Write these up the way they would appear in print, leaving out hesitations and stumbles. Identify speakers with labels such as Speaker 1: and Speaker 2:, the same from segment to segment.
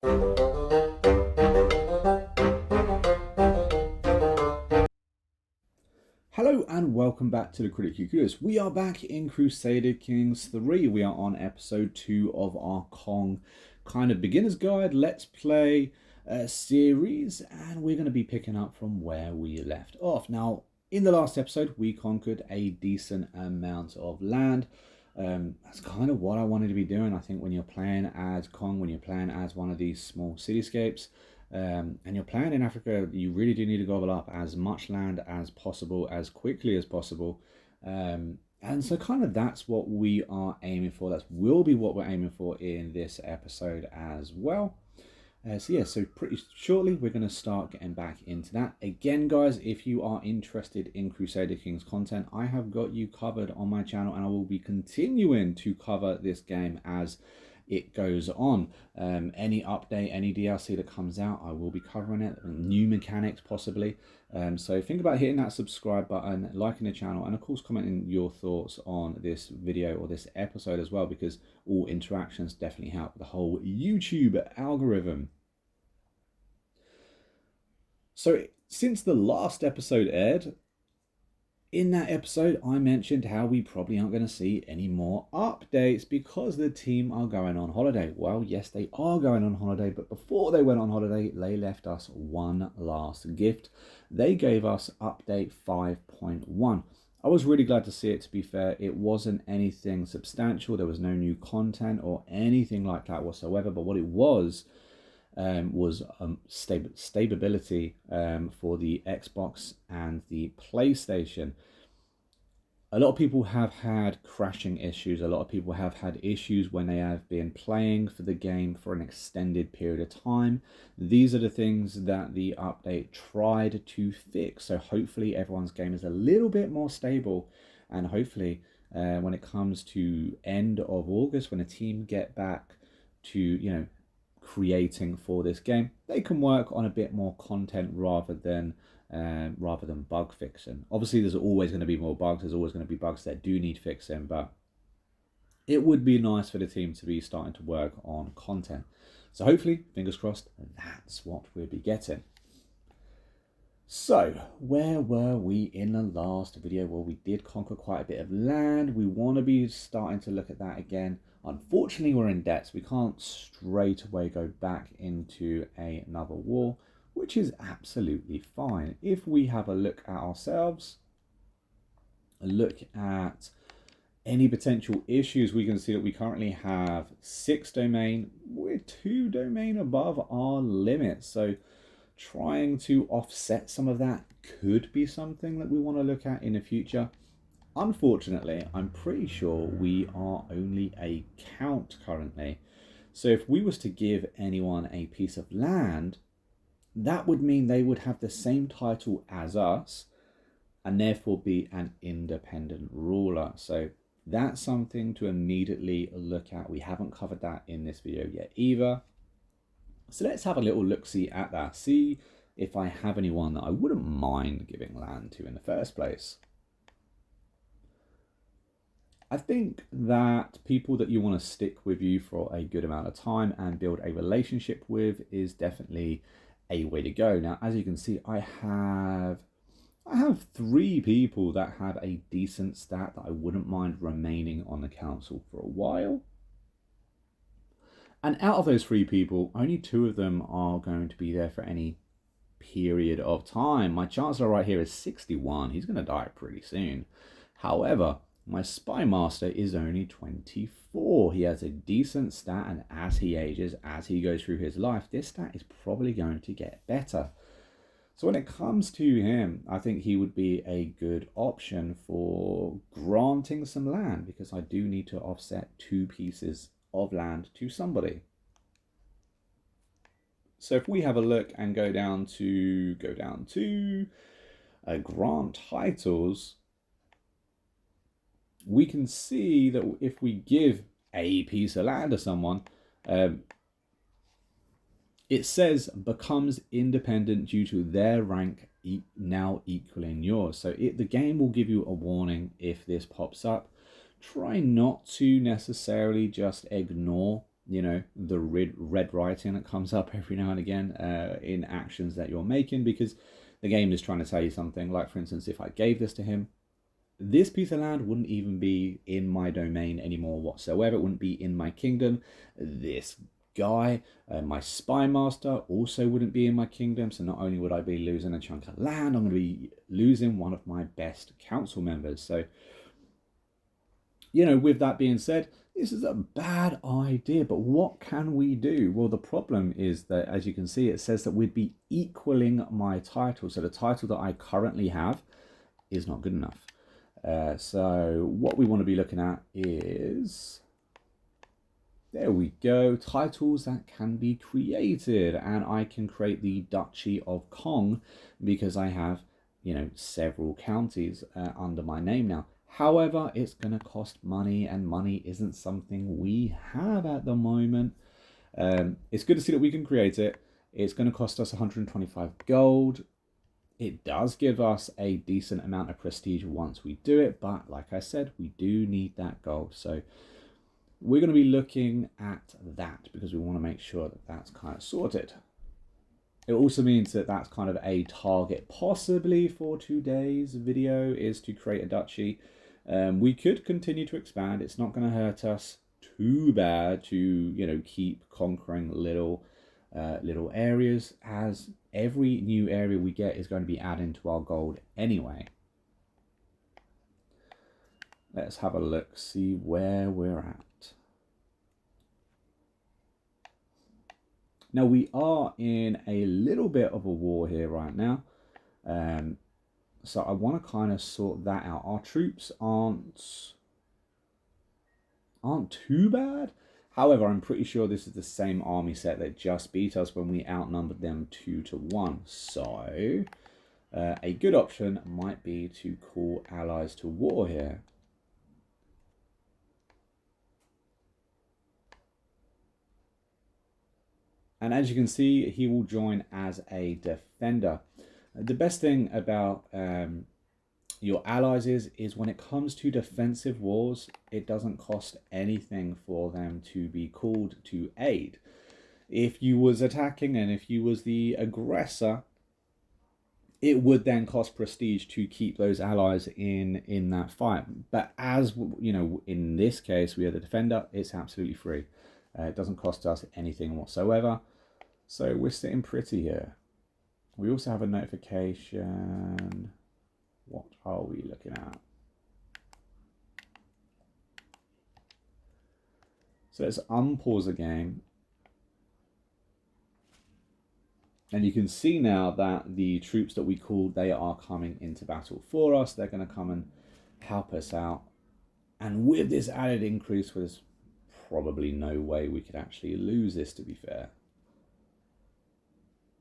Speaker 1: Hello and welcome back to the Critically Clueless. We are back in Crusader Kings 3. We are on episode 2 of our Kong kind of beginner's guide let's play series, and we're going to be picking up from where we left off. Now, in the last episode, we conquered a decent amount of land. That's kind of what I wanted to be doing. I think when you're playing as Kong, when you're playing as one of these small cityscapes, and you're playing in Africa, you really do need to gobble up as much land as possible, as quickly as possible. And so kind of that's what we are aiming for. That will be what we're aiming for in this episode as well. So pretty shortly we're going to start getting back into that. Again, guys, if you are interested in Crusader Kings content, I have got you covered on my channel, and I will be continuing to cover this game as it goes on. Any update, any DLC that comes out, I will be covering it. New mechanics possibly. So think about hitting that subscribe button, liking the channel, and of course commenting your thoughts on this video or this episode as well, because all interactions definitely help the whole YouTube algorithm. So since the last episode aired, in that episode, I mentioned how we probably aren't going to see any more updates because the team are going on holiday. Well, yes, they are going on holiday, but before they went on holiday, they left us one last gift. They gave us update 5.1. I was really glad to see it, to be fair. It wasn't anything substantial. There was no new content or anything like that whatsoever, but what it was stability for the Xbox and the PlayStation. A lot of people have had crashing issues. A lot of people have had issues when they have been playing for the game for an extended period of time. These are the things that the update tried to fix. So hopefully everyone's game is a little bit more stable, and hopefully when it comes to end of August, when a team get back to creating for this game, they can work on a bit more content rather than bug fixing. Obviously, there's always going to be more bugs. There's always going to be bugs that do need fixing, but it would be nice for the team to be starting to work on content. So hopefully, fingers crossed, that's what we'll be getting. So, where were we in the last video? Well, we did conquer quite a bit of land. We want to be starting to look at that again. Unfortunately, we're in debt, so we can't straight away go back into another war, which is absolutely fine. If we have a look at ourselves, a look at any potential issues, we can see that we currently have 6 domain. We're 2 domain above our limit. So trying to offset some of that could be something that we want to look at in the future. Unfortunately, I'm pretty sure we are only a count currently. So if we was to give anyone a piece of land, that would mean they would have the same title as us and therefore be an independent ruler. So that's something to immediately look at. We haven't covered that in this video yet either. So let's have a little look-see at that. See if I have anyone that I wouldn't mind giving land to in the first place. I think that people that you want to stick with you for a good amount of time and build a relationship with is definitely a way to go. Now, as you can see, I have 3 people that have a decent stat that I wouldn't mind remaining on the council for a while. And out of those 3 people, only 2 of them are going to be there for any period of time. My Chancellor right here is 61. He's going to die pretty soon. However, my Spy Master is only 24. He has a decent stat, and as he ages, as he goes through his life, this stat is probably going to get better. So when it comes to him, I think he would be a good option for granting some land, because I do need to offset 2 pieces of land to somebody. So if we have a look and go down to grant titles, we can see that if we give a piece of land to someone, it says becomes independent due to their rank now equaling yours. So the game will give you a warning if this pops up. Try not to necessarily just ignore you know, the red writing that comes up every now and again in actions that you're making, because the game is trying to tell you something. Like, for instance, if I gave this to him, this piece of land wouldn't even be in my domain anymore whatsoever. It wouldn't be in my kingdom. This guy, my spy master, also wouldn't be in my kingdom. So not only would I be losing a chunk of land, I'm going to be losing one of my best council members. So, you know, with that being said, this is a bad idea, but what can we do? Well, the problem is that, as you can see, it says that we'd be equaling my title. So the title that I currently have is not good enough. So what we want to be looking at is, there we go, titles that can be created. And I can create the Duchy of Kong because I have, you know, several counties under my name now. However, it's going to cost money, and money isn't something we have at the moment. It's good to see that we can create it. It's going to cost us 125 gold. It does give us a decent amount of prestige once we do it, but like I said, we do need that gold. So we're going to be looking at that because we want to make sure that that's kind of sorted. It also means that that's kind of a target possibly for today's video, is to create a duchy. We could continue to expand. It's not going to hurt us too bad to, you know, keep conquering little areas, as every new area we get is going to be adding to our gold anyway. Let's have a look, see where we're at. Now we are in a little bit of a war here right now. So I want to kind of sort that out. Our troops aren't too bad. However, I'm pretty sure this is the same army set that just beat us when we outnumbered them 2-1. So a good option might be to call allies to war here. And as you can see, he will join as a defender. The best thing about your allies is when it comes to defensive wars, it doesn't cost anything for them to be called to aid. If you was attacking and if you was the aggressor, it would then cost prestige to keep those allies in that fight. But as you know, in this case, we are the defender. It's absolutely free. It doesn't cost us anything whatsoever. So we're sitting pretty here. We also have a notification. What are we looking at? So let's unpause the game. And you can see now that the troops that we called, they are coming into battle for us. They're going to come and help us out. And with this added increase, there's probably no way we could actually lose this, to be fair.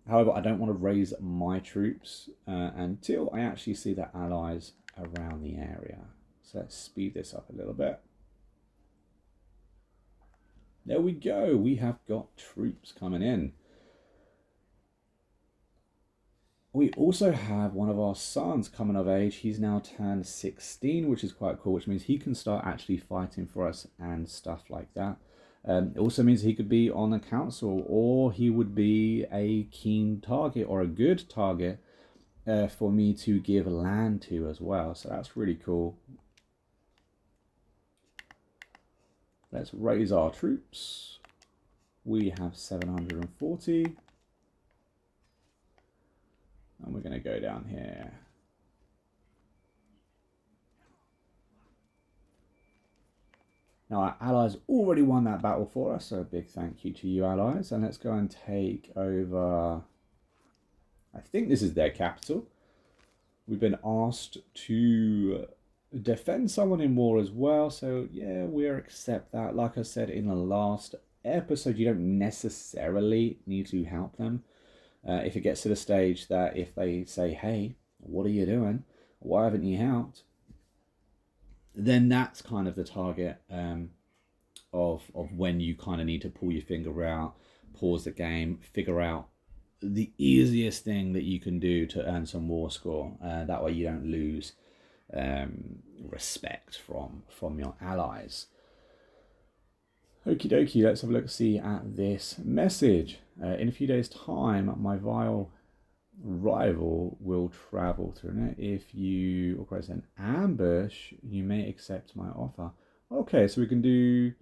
Speaker 1: However, I don't want to raise my troops until I actually see the allies around the area. So let's speed this up a little bit. There we go. We have got troops coming in. We also have one of our sons coming of age. He's now turned 16, which is quite cool, which means he can start actually fighting for us and stuff like that. It also means he could be on the council, or he would be a keen target or a good target for me to give land to as well. So that's really cool. Let's raise our troops. We have 740. And we're going to go down here. Now, our allies already won that battle for us, so a big thank you to you, allies. And let's go and take over, I think this is their capital. We've been asked to defend someone in war as well, so yeah, we'll accept that. Like I said in the last episode, you don't necessarily need to help them. If it gets to the stage that if they say, hey, what are you doing? Why haven't you helped? Then that's kind of the target of when you kind of need to pull your finger out, pause the game, figure out the easiest thing that you can do to earn some war score. That way you don't lose respect from your allies. Okie dokie, let's have a look see at this message. In a few days' time, my vile rival will travel through it. If you organize an ambush, you may accept my offer. Okay, so we can do...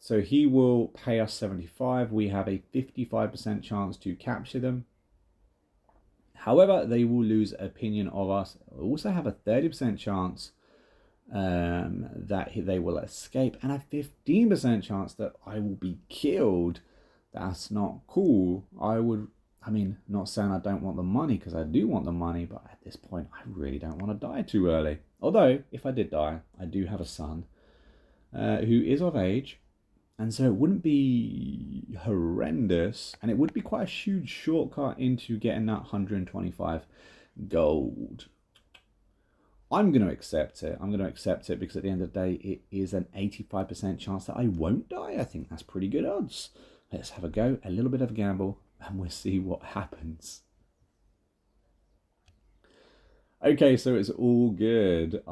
Speaker 1: So he will pay us 75. We have a 55% chance to capture them. However, they will lose opinion of us. We also have a 30% chance that they will escape, and a 15% chance that I will be killed. That's not cool. I mean, not saying I don't want the money, because I do want the money, but at this point, I really don't want to die too early. Although, if I did die, I do have a son who is of age, and so it wouldn't be horrendous, and it would be quite a huge shortcut into getting that 125 gold. I'm going to accept it. I'm going to accept it because at the end of the day, it is an 85% chance that I won't die. I think that's pretty good odds. Let's have a go, a little bit of a gamble, and we'll see what happens. Okay, so it's all good.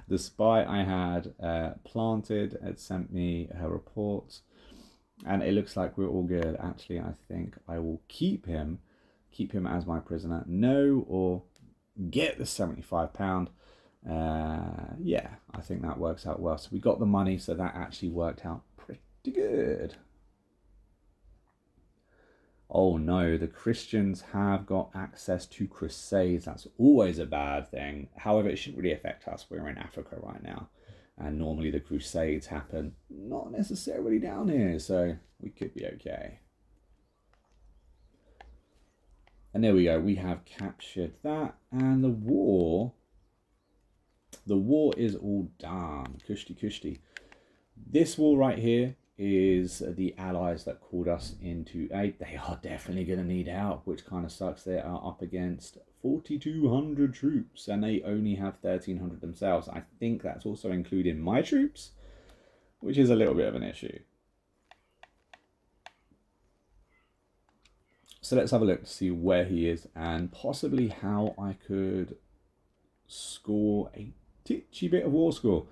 Speaker 1: The spy I had planted had sent me her report, and it looks like we're all good. Actually, I think I will keep him as my prisoner. No, or get the £75. Yeah, I think that works out well. So we got the money, so that actually worked out pretty good. Oh no, the Christians have got access to crusades. That's always a bad thing. However, it shouldn't really affect us. We're in Africa right now, and normally the crusades happen not necessarily down here, so we could be okay. And there we go, we have captured that, and the war is all done. Kushti kushti. This war right here is the allies that called us into aid. They are definitely going to need help, which kind of sucks. They are up against 4,200 troops, and they only have 1,300 themselves. I think that's also including my troops, which is a little bit of an issue. So let's have a look to see where he is and possibly how I could score a titchy bit of war score.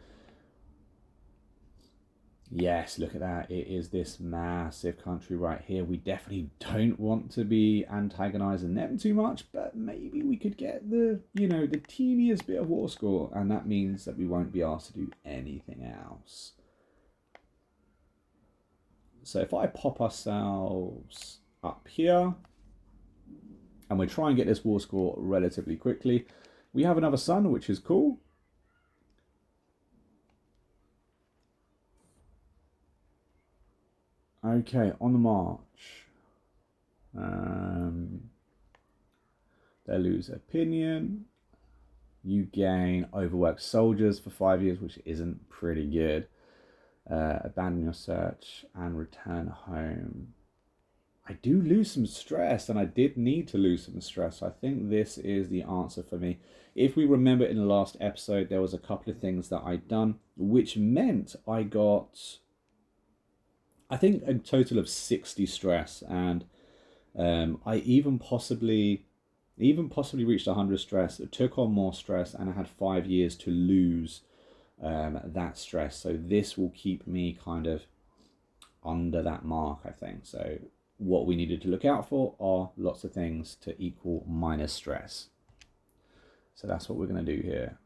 Speaker 1: Yes, look at that. It is this massive country right here. We definitely don't want to be antagonizing them too much, but maybe we could get the teeniest bit of war score, and that means that we won't be asked to do anything else. So if I pop ourselves up here, and we try and get this war score relatively quickly, we have another sun, which is cool. Okay, on the march. They lose opinion. You gain overworked soldiers for 5 years, which isn't pretty good. Abandon your search and return home. I do lose some stress, and I did need to lose some stress. I think this is the answer for me. If we remember in the last episode, there was a couple of things that I'd done, which meant I got, I think, a total of 60 stress, and I even possibly reached 100 stress. It took on more stress, and I had 5 years to lose that stress. So this will keep me kind of under that mark, I think. So what we needed to look out for are lots of things to equal minus stress. So that's what we're going to do here.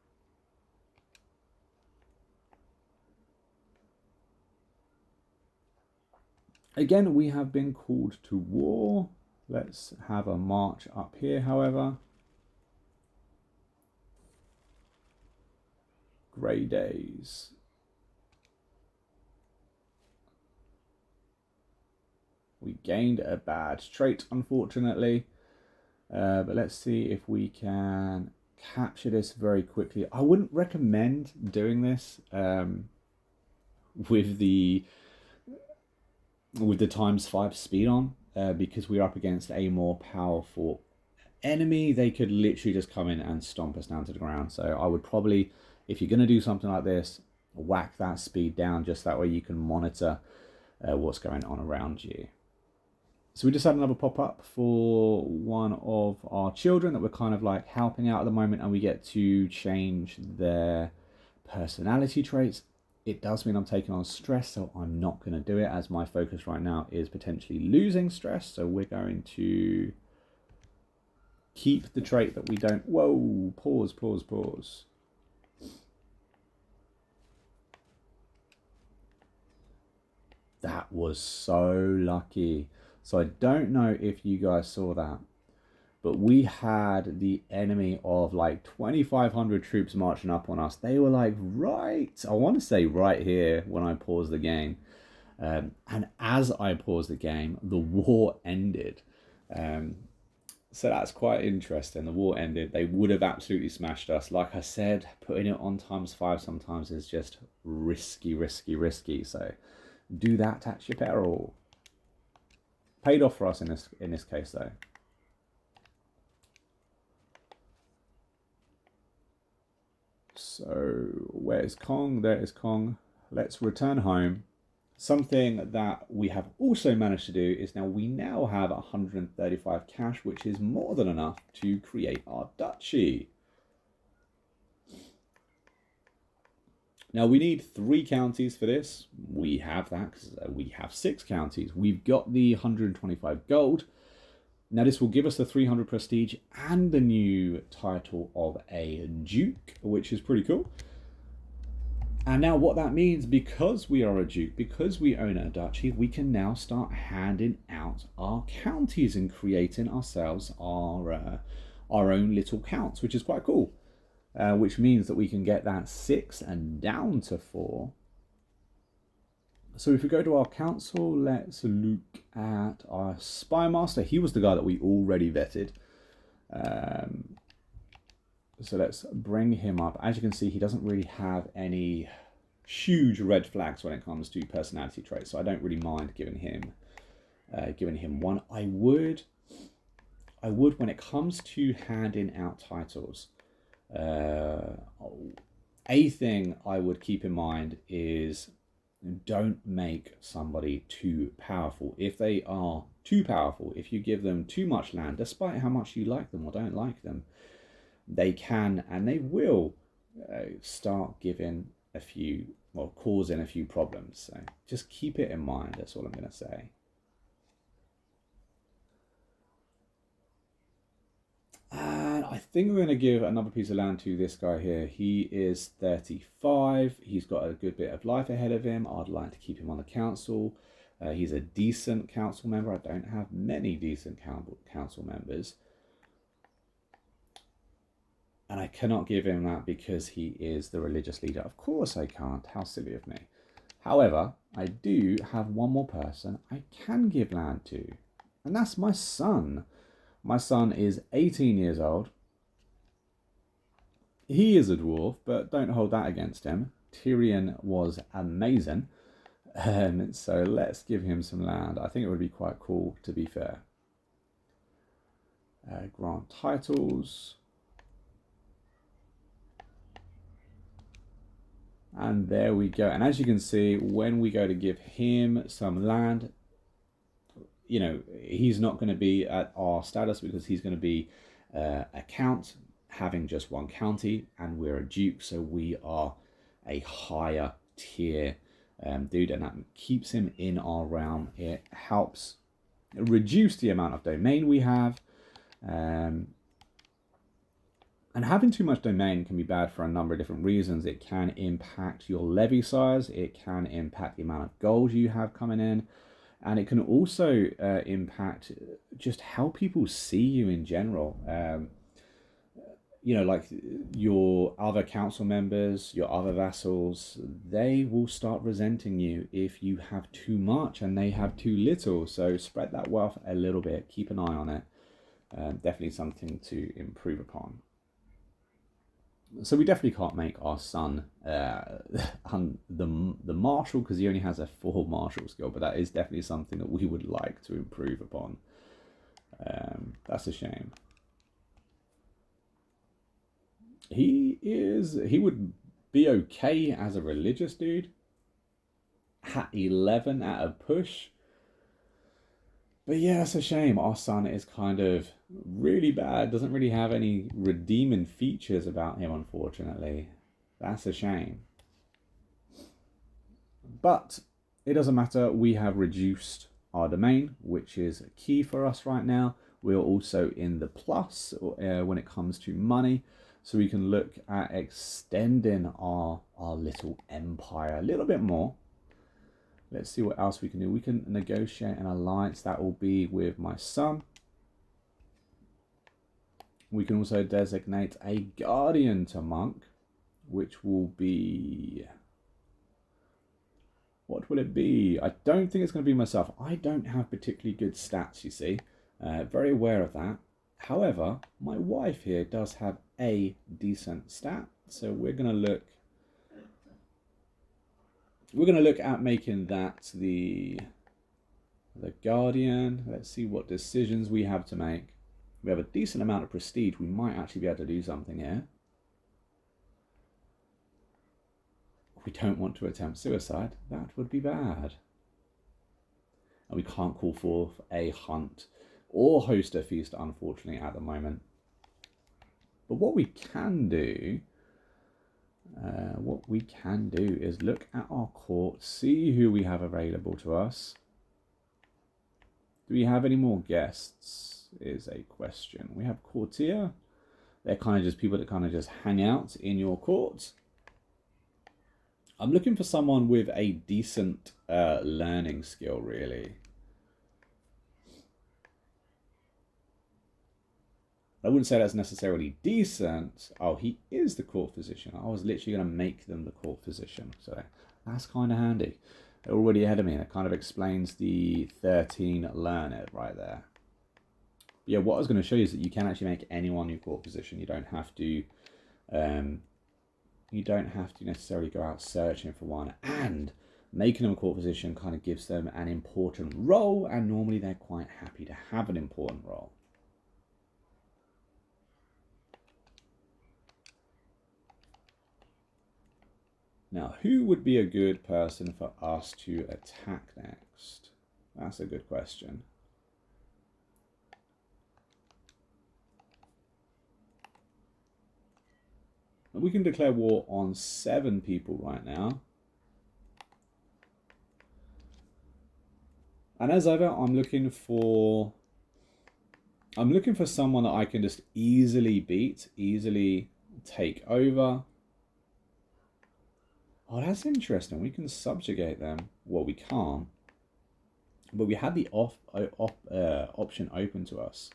Speaker 1: Again, we have been called to war. Let's have a march up here, however. Grey days. We gained a bad trait, unfortunately. But let's see if we can capture this very quickly. I wouldn't recommend doing this with the ×5 speed on, because we're up against a more powerful enemy. They could literally just come in and stomp us down to the ground. So I would probably, if you're going to do something like this, whack that speed down, just that way you can monitor what's going on around you. So we just had another pop-up for one of our children that we're kind of like helping out at the moment, and we get to change their personality traits. it does mean I'm taking on stress, so I'm not going to do it, as my focus right now is potentially losing stress. So we're going to keep the trait that we don't... Whoa, pause. That was so lucky. So I don't know if you guys saw that, but we had the enemy of like 2,500 troops marching up on us. They were like I want to say right here when I paused the game. And as I paused the game, the war ended. So that's quite interesting. The war ended. They would have absolutely smashed us. Like I said, putting it on ×5 sometimes is just risky. So do that at your peril. Paid off for us in this case though. So where is Kong? There is Kong. Let's return home. Something that we have also managed to do is we now have 135 cash, which is more than enough to create our duchy. Now we need 3 counties for this. We have that because we have 6 counties. We've got the 125 gold. Now this will give us the 300 prestige and the new title of a duke, which is pretty cool. And now what that means, because we are a duke, because we own a duchy, we can now start handing out our counties and creating ourselves our own little counts, which is quite cool. Which means that we can get that 6 and down to 4. So if we go to our council, let's look at our spy master. He was the guy that we already vetted. So let's bring him up. As you can see, he doesn't really have any huge red flags when it comes to personality traits, so I don't really mind giving him one. I would when it comes to handing out titles. A thing I would keep in mind is don't make somebody too powerful. If they are too powerful, if you give them too much land, despite how much you like them or don't like them, they can and they will start giving a few, well, causing a few problems. So just keep it in mind. That's all I'm going to say. And I think we're going to give another piece of land to this guy here. He is 35. He's got a good bit of life ahead of him. I'd like to keep him on the council. He's a decent council member. I don't have many decent council members. And I cannot give him that because he is the religious leader. Of course I can't. How silly of me. However, I do have one more person I can give land to. And that's my son. My son is 18 years old. He is a dwarf, but don't hold that against him. Tyrion was amazing. So let's give him some land. I think it would be quite cool, to be fair. Grant titles. And there we go. And as you can see, when we go to give him some land, you know, he's not going to be at our status because he's going to be a count having just 1 county, and we're a duke, so we are a higher tier dude, and that keeps him in our realm. It helps reduce the amount of domain we have. And having too much domain can be bad for a number of different reasons. It can impact your levy size. It can impact the amount of gold you have coming in. And it can also impact just how people see you in general. You know, like your other council members, your other vassals, they will start resenting you if you have too much and they have too little. So spread that wealth a little bit. Keep an eye on it. Definitely something to improve upon. So we definitely can't make our son the marshal because he only has a 4 marshal skill, but that is definitely something that we would like to improve upon. That's a shame. He would be okay as a religious dude at 11 at a push. But yeah, it's a shame. Our son is kind of really bad. Doesn't really have any redeeming features about him, unfortunately. That's a shame. But it doesn't matter. We have reduced our domain, which is key for us right now. We're also in the plus when it comes to money. So we can look at extending our little empire a little bit more. Let's see what else we can do. We can negotiate an alliance. That will be with my son. We can also designate a guardian to monk, which will be... What will it be? I don't think it's going to be myself. I don't have particularly good stats, you see. Very aware of that. However, my wife here does have a decent stat. So we're going to look... We're going to look at making that the guardian. Let's see what decisions we have to make. We have a decent amount of prestige. We might actually be able to do something here. We don't want to attempt suicide. That would be bad. And we can't call forth a hunt or host a feast, unfortunately, at the moment. But what we can do... is look at our court, see who we have available to us. Do we have any more guests? Is a question. We have courtier. They're kind of just people that kind of just hang out in your court. I'm looking for someone with a decent learning skill, really. I wouldn't say that's necessarily decent. Oh, he is the court physician. I was literally going to make them the court physician. So that's kind of handy. They're already ahead of me. That kind of explains the 13 learned right there. But yeah, what I was going to show you is that you can actually make anyone your court physician. You don't have to necessarily go out searching for one. And making them a court physician kind of gives them an important role. And normally they're quite happy to have an important role. Now, who would be a good person for us to attack next? That's a good question. We can declare war on 7 people right now. And as ever, I'm looking for someone that I can just easily beat, easily take over. Oh, that's interesting. We can subjugate them. Well, we can't. But we had the option open to us.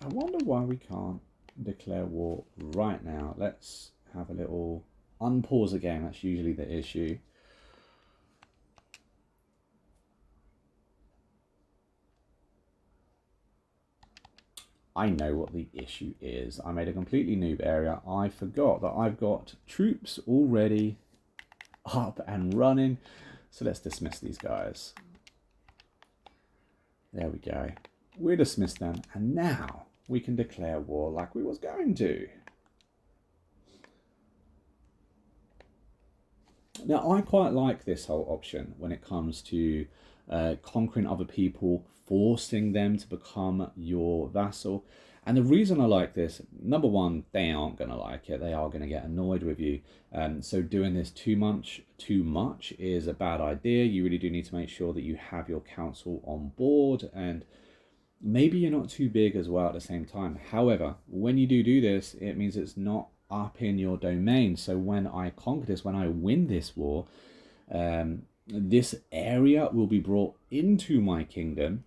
Speaker 1: I wonder why we can't declare war right now. Let's have a little unpause the game. That's usually the issue. I know what the issue is. I made a completely noob area. I forgot that I've got troops already up and running. So let's dismiss these guys. There we go. We dismissed them. And now we can declare war like we was going to. Now, I quite like this whole option when it comes to conquering other people, forcing them to become your vassal. And the reason I like this, number one, they aren't going to like it. They are going to get annoyed with you. So doing this too much is a bad idea. You really do need to make sure that you have your council on board, and maybe you're not too big as well at the same time. However, when you do this, it means it's not up in your domain. So when I conquer this, when I win this war, this area will be brought into my kingdom,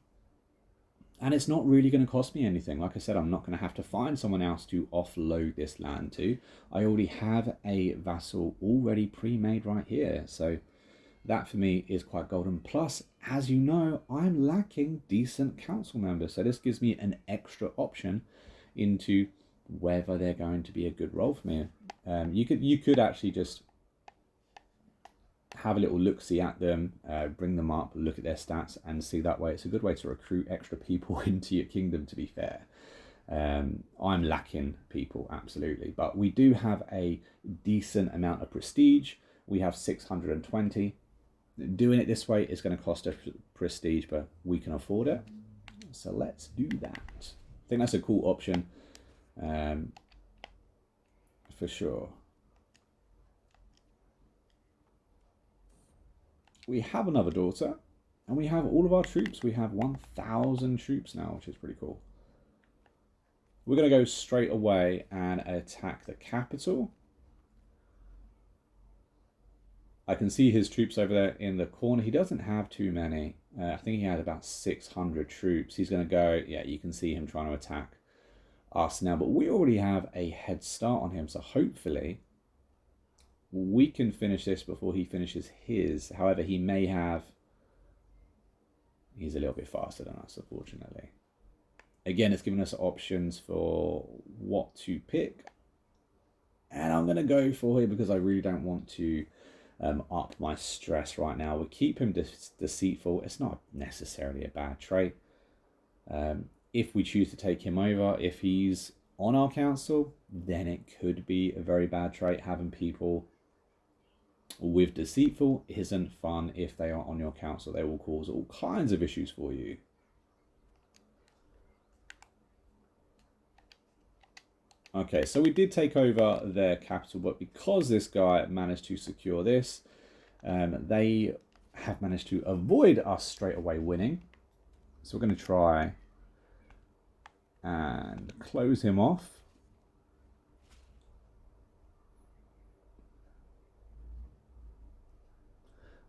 Speaker 1: and it's not really going to cost me anything. Like I said, I'm not going to have to find someone else to offload this land to. I already have a vassal already pre-made right here. So that for me is quite golden. Plus, as you know, I'm lacking decent council members. So this gives me an extra option into whether they're going to be a good role for me. You could actually just have a little look-see at them, bring them up, look at their stats, and see that way. It's a good way to recruit extra people into your kingdom, to be fair. I'm lacking people, absolutely. But we do have a decent amount of prestige. We have 620. Doing it this way is going to cost us prestige, but we can afford it. So let's do that. I think that's a cool option, for sure. We have another daughter. And we have all of our troops. We have 1,000 troops now, which is pretty cool. We're going to go straight away and attack the capital. I can see his troops over there in the corner. He doesn't have too many. I think he had about 600 troops. He's going to go, yeah, you can see him trying to attack us now. But we already have a head start on him. So hopefully we can finish this before he finishes his. However, he may have... He's a little bit faster than us, unfortunately. Again, it's giving us options for what to pick. And I'm going to go for here because I really don't want to up my stress right now. We'll keep him deceitful. It's not necessarily a bad trait. If we choose to take him over, if he's on our council, then it could be a very bad trait. Having people with deceitful isn't fun. If they are on your council, they will cause all kinds of issues for you. Okay, so we did take over their capital, but because this guy managed to secure this, they have managed to avoid us straight away winning. So we're going to try and close him off.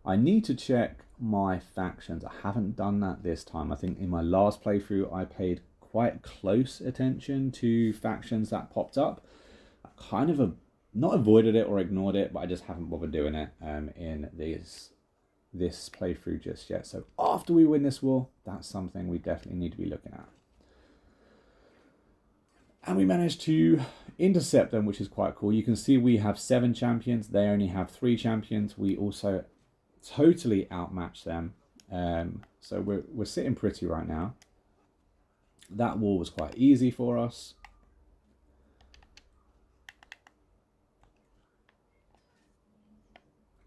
Speaker 1: I need to check my factions. I haven't done that this time. I think in my last playthrough, I paid quite close attention to factions that popped up. I kind of not avoided it or ignored it, but I just haven't bothered doing it in this playthrough just yet. So after we win this war, that's something we definitely need to be looking at. And we managed to intercept them, which is quite cool. You can see we have 7 champions. They only have 3 champions. We also totally outmatched them. So we're sitting pretty right now. That war was quite easy for us.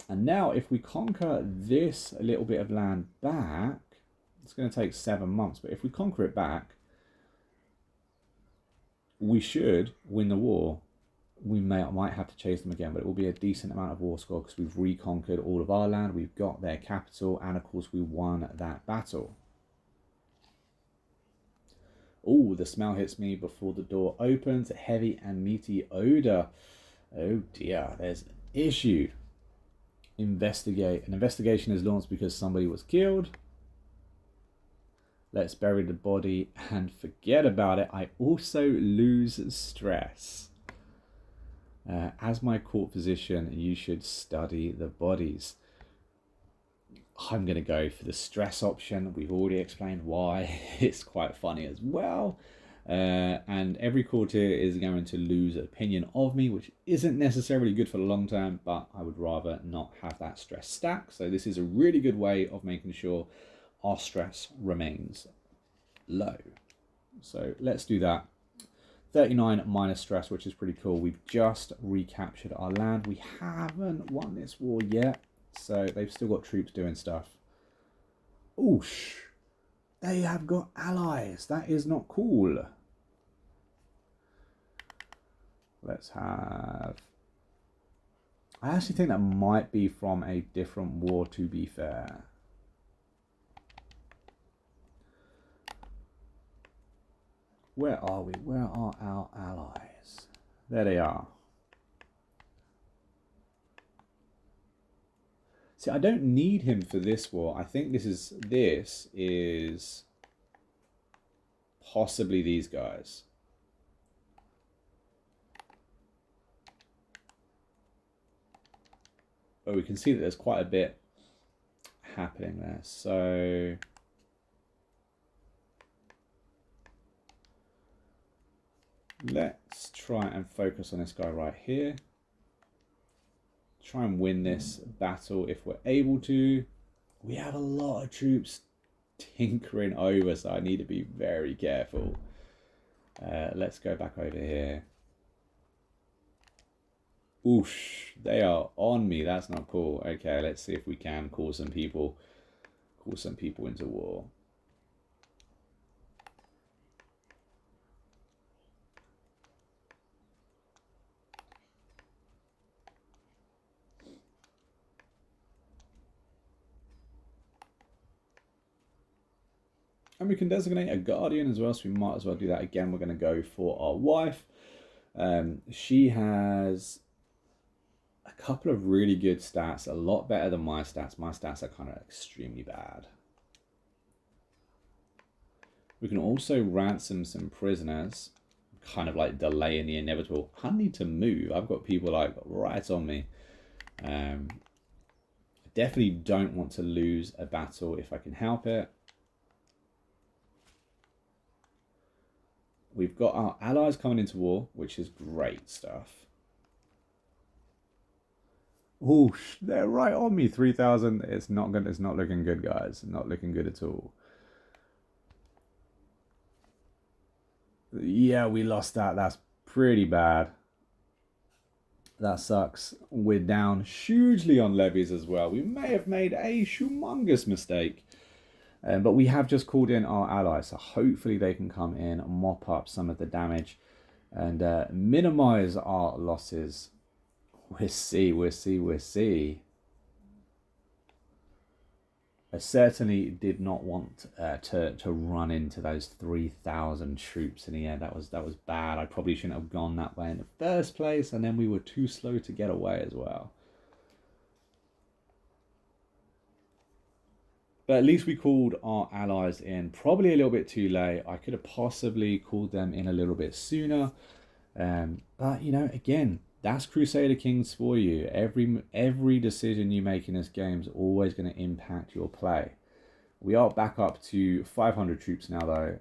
Speaker 1: And now if we conquer this little bit of land back, it's going to take 7 months, but if we conquer it back, we should win the war. We might have to chase them again, but it will be a decent amount of war score because we've reconquered all of our land, we've got their capital, and of course we won that battle. Oh, the smell hits me before the door opens. A heavy and meaty odor. Oh dear, there's an issue. Investigate. An investigation is launched because somebody was killed. Let's bury the body and forget about it. I also lose stress. As my court physician, you should study the bodies. I'm going to go for the stress option. We've already explained why. It's quite funny as well. And every courtier is going to lose an opinion of me, which isn't necessarily good for the long term, but I would rather not have that stress stack. So this is a really good way of making sure our stress remains low. So let's do that. 39 minus stress, which is pretty cool. We've just recaptured our land. We haven't won this war yet, so they've still got troops doing stuff. Oosh. They have got allies. That is not cool. Let's have... I actually think that might be from a different war, to be fair. Where are we? Where are our allies? There they are. See, I don't need him for this war. I think this is possibly these guys. But we can see that there's quite a bit happening there. So let's try and focus on this guy right here. Try and win this battle if we're able to. We have a lot of troops tinkering over, so I need to be very careful. Let's go back over here. Oosh, they are on me. That's not cool. Okay, let's see if we can call some people into war. And we can designate a guardian as well, so we might as well do that again. We're going to go for our wife. She has a couple of really good stats, a lot better than my stats. My stats are kind of extremely bad. We can also ransom some prisoners, kind of like delaying the inevitable. I need to move. I've got people like right on me. I definitely don't want to lose a battle if I can help it. We've got our allies coming into war, which is great stuff. Oh, they're right on me. 3,000. It's not good. It's not looking good, guys. Not looking good at all. Yeah, we lost that. That's pretty bad. That sucks. We're down hugely on levies as well. We may have made a humongous mistake. But we have just called in our allies, so hopefully they can come in, mop up some of the damage, and minimize our losses. We'll see. I certainly did not want to run into those 3,000 troops in the air. That was bad. I probably shouldn't have gone that way in the first place, and then we were too slow to get away as well. But at least we called our allies in probably a little bit too late. I could have possibly called them in a little bit sooner. But, you know, again, that's Crusader Kings for you. Every decision you make in this game is always going to impact your play. We are back up to 500 troops now, though.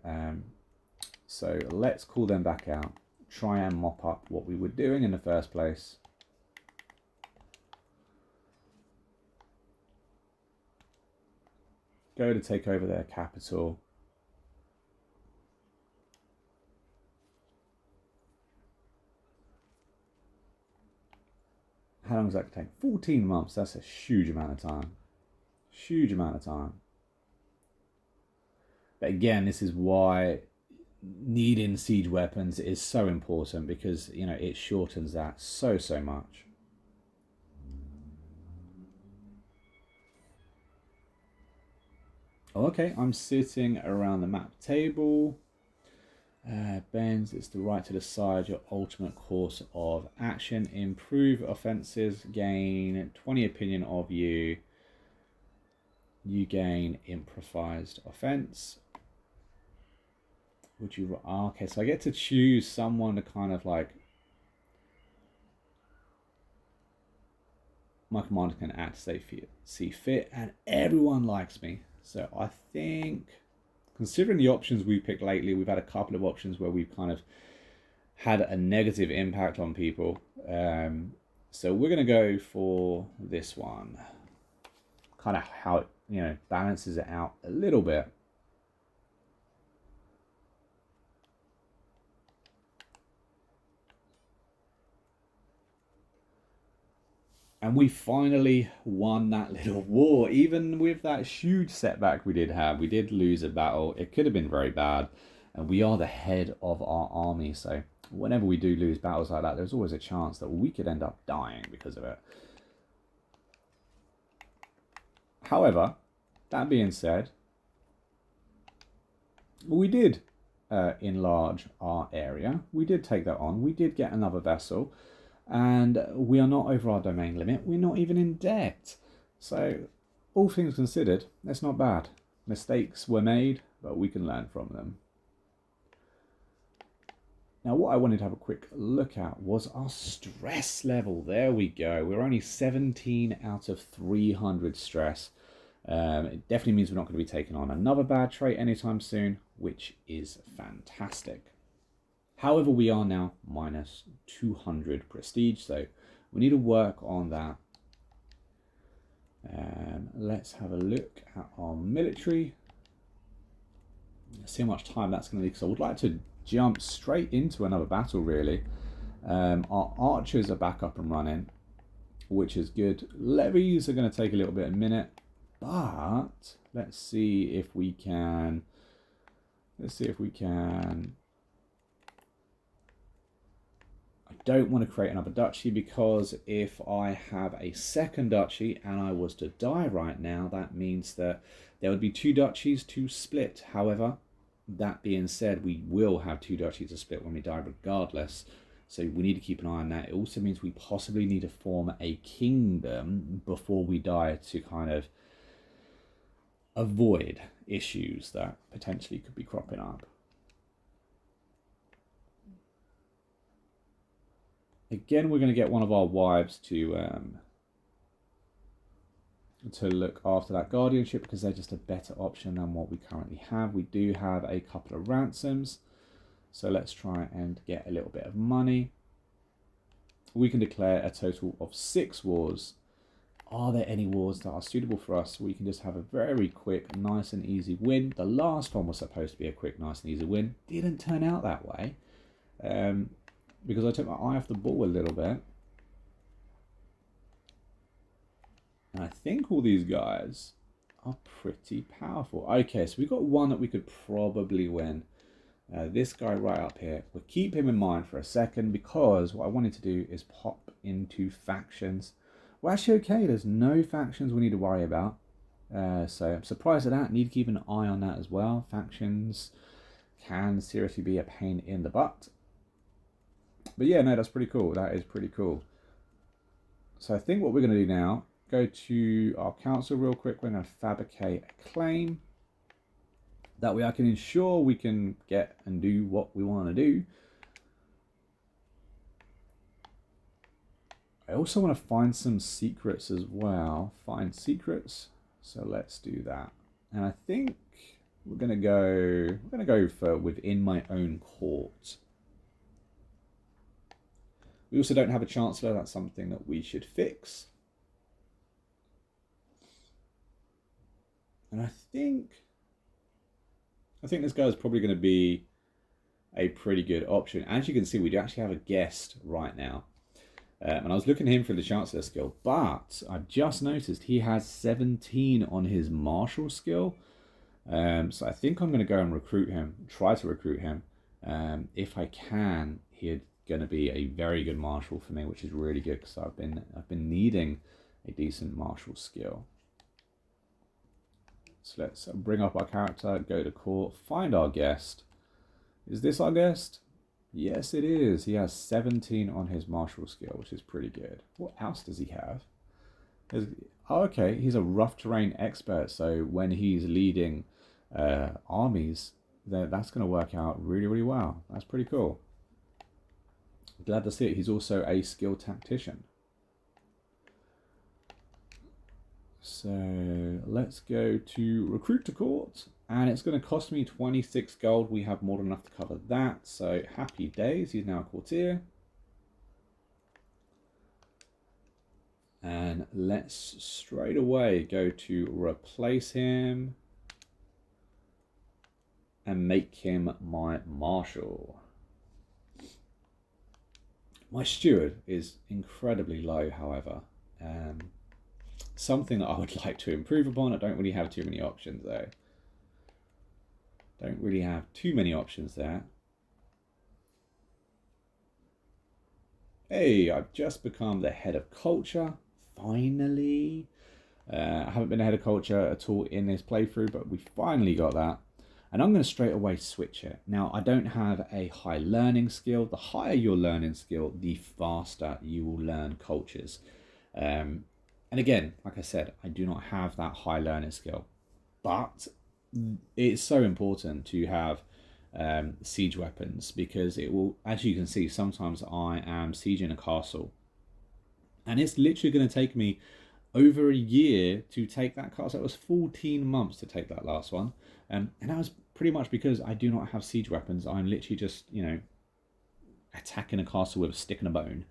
Speaker 1: So let's call them back out. Try and mop up what we were doing in the first place. Go to take over their capital. How long does that take? 14 months. That's a huge amount of time. Huge amount of time. But again, this is why needing siege weapons is so important, because, you know, it shortens that so much. Okay, I'm sitting around the map table. Bends, it's the right to decide your ultimate course of action. Improve offenses, gain 20 opinion of you. You gain improvised offense. Would you... okay, so I get to choose someone to kind of like... my commander can act as they see fit, and everyone likes me. So I think, considering the options we picked lately, we've had a couple of options where we've kind of had a negative impact on people. So we're going to go for this one. Kind of how it, you know, balances it out a little bit. And we finally won that little war, even with that huge setback we did have. We did lose a battle. It could have been very bad. And we are the head of our army. So whenever we do lose battles like that, there's always a chance that we could end up dying because of it. However, that being said, we did enlarge our area. We did take that on. We did get another vessel. And we are not over our domain limit. We're not even in debt. So, all things considered, that's not bad. Mistakes were made, but we can learn from them. Now, what I wanted to have a quick look at was our stress level. There we go. We're only 17 out of 300 stress. It definitely means we're not going to be taking on another bad trait anytime soon, which is fantastic. However, we are now minus 200 prestige, so we need to work on that. Let's have a look at our military. See how much time that's going to be, because I would like to jump straight into another battle, really. Our archers are back up and running, which is good. Levies are going to take a little bit of a minute, but let's see if we can... I don't want to create another duchy, because if I have a second duchy and I was to die right now, that means that There would be 2 duchies to split. However, that being said, we will have 2 duchies to split when we die regardless. So we need to keep an eye on that. It also means we possibly need to form a kingdom before we die to kind of avoid issues that potentially could be cropping up. Again, we're going to get one of our wives to look after that guardianship because they're just a better option than what we currently have. We do have a couple of ransoms, so let's try and get a little bit of money. We can declare a total of 6 wars. Are there any wars that are suitable for us? We can just have a very quick, nice and easy win. The last one was supposed to be a quick, nice and easy win. Didn't turn out that way because I took my eye off the ball a little bit. And I think all these guys are pretty powerful. Okay, so we've got one that we could probably win. This guy right up here. We'll keep him in mind for a second because what I wanted to do is pop into factions. Well, actually, okay, there's no factions we need to worry about. So I'm surprised at that. Need to keep an eye on that as well. Factions can seriously be a pain in the butt. But yeah, no, that's pretty cool. That is pretty cool. So I think what we're going to do now, go to our council real quick. We're going to fabricate a claim. That way I can ensure we can get and do what we want to do. I also want to find some secrets as well. Find secrets. So let's do that. And I think we're going to go for within my own court. We also don't have a chancellor. That's something that we should fix. And I think this guy is probably going to be a pretty good option. As you can see, we do actually have a guest right now. And I was looking at him for the Chancellor skill, but I've just noticed he has 17 on his Marshal skill. So I think I'm going to go and recruit him, try to recruit him. If I can, he's going to be a very good Marshal for me, which is really good because I've been needing a decent Marshal skill. So let's bring up our character, go to court, find our guest. Is this our guest? Yes, it is. He has 17 on his Marshal skill, which is pretty good. What else does he have? Oh, okay, he's a rough terrain expert. So when he's leading armies, that's going to work out really, really well. That's pretty cool. Glad to see it. He's also a skilled tactician. So let's go to recruit to court, and it's going to cost me 26 gold. We have more than enough to cover that, so happy days. He's now a courtier. And let's straight away go to replace him and make him my marshal. My steward is incredibly low, however. Something that I would like to improve upon. I don't really have too many options though. Don't really have too many options there. Hey, I've just become the head of culture. Finally. I haven't been a head of culture at all in this playthrough, but we finally got that. And I'm going to straight away switch it. Now, I don't have a high learning skill. The higher your learning skill, the faster you will learn cultures. And again, like I said, I do not have that high learning skill, but it's so important to have siege weapons because it will, as you can see, sometimes I am sieging a castle and it's literally going to take me over a year to take that castle. It was 14 months to take that last one. And that was pretty much because I do not have siege weapons. I'm literally just, attacking a castle with a stick and a bone.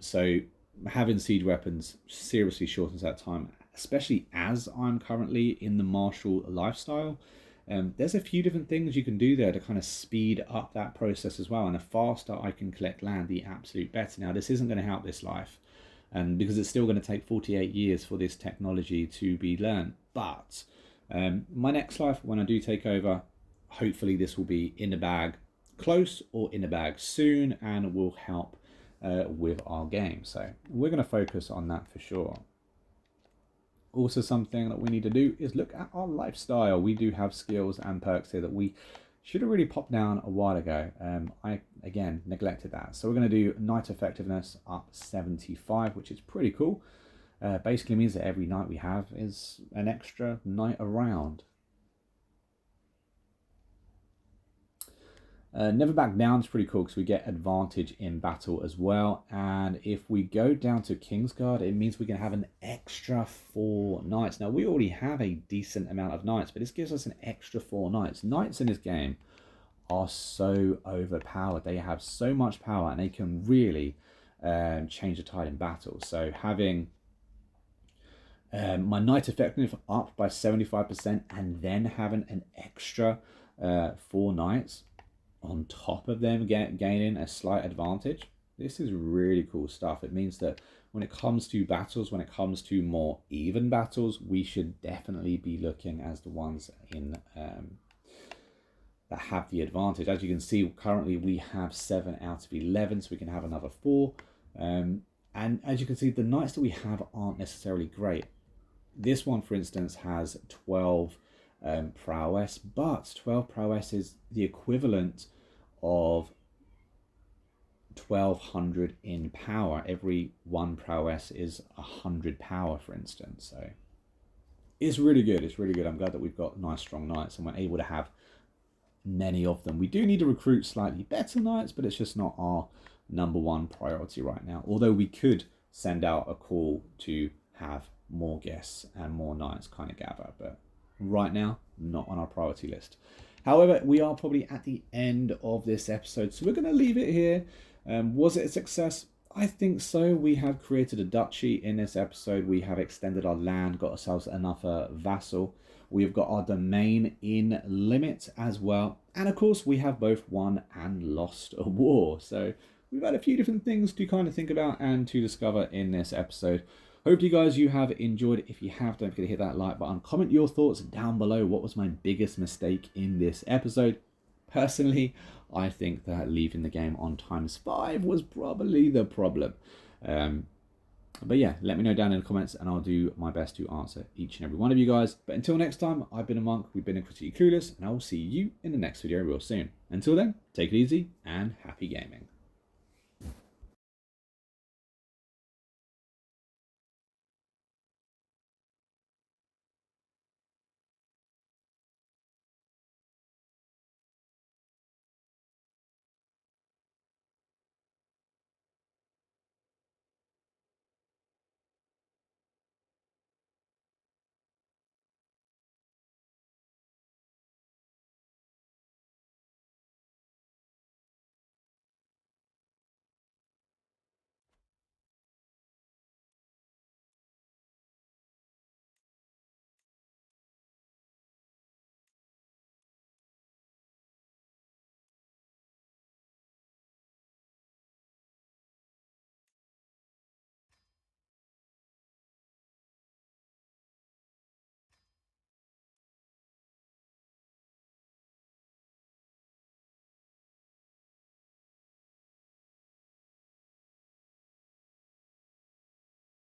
Speaker 1: So having siege weapons seriously shortens that time, especially as I'm currently in the martial lifestyle. There's a few different things you can do there to kind of speed up that process as well. And the faster I can collect land, the absolute better. Now, this isn't going to help this life, and because it's still going to take 48 years for this technology to be learned. But my next life, when I do take over, hopefully this will be in the bag close or in the bag soon and will help with our game. So we're going to focus on that for sure. Also, something that we need to do is look at our lifestyle. We do have skills and perks here that we should have really popped down a while ago. I, again, neglected that. So we're going to do Knight Effectiveness up 75, which is pretty cool. Basically means that every knight we have is an extra knight around. Never Back Down is pretty cool because we get advantage in battle as well. And if we go down to Kingsguard, it means we can have an extra 4 knights. Now, we already have a decent amount of knights, but this gives us an extra 4 knights. Knights in this game are so overpowered. They have so much power and they can really change the tide in battle. So having my Knight Effectiveness up by 75% and then having an extra 4 knights on top of them gaining a slight advantage. This is really cool stuff. It means that when it comes to battles, when it comes to more even battles, we should definitely be looking as the ones in that have the advantage. As you can see, currently we have 7 out of 11, so we can have another 4. And as you can see, the knights that we have aren't necessarily great. This one, for instance, has 12 prowess, but 12 prowess is the equivalent of 1200 in power. Every 1 prowess is 100 power, for instance. So it's really good. It's really good. I'm glad that we've got nice strong knights and we're able to have many of them. We do need to recruit slightly better knights, but it's just not our #1 priority right now. Although we could send out a call to have more guests and more knights kind of gather, but right now, not on our priority list. However, we are probably at the end of this episode, so we're going to leave it here. Was it a success? I think so. We have created a duchy in this episode. We have extended our land, got ourselves another vassal. We've got our domain in limit as well. And of course, we have both won and lost a war. So we've had a few different things to kind of think about and to discover in this episode. Hope you guys have enjoyed. If you have, don't forget to hit that like button. Comment your thoughts down below. What was my biggest mistake in this episode? Personally, I think that leaving the game on ×5 was probably the problem. But yeah, let me know down in the comments and I'll do my best to answer each and every one of you guys. But until next time, I've been a Monk, we've been Critically Clueless, and I will see you in the next video real soon. Until then, take it easy and happy gaming.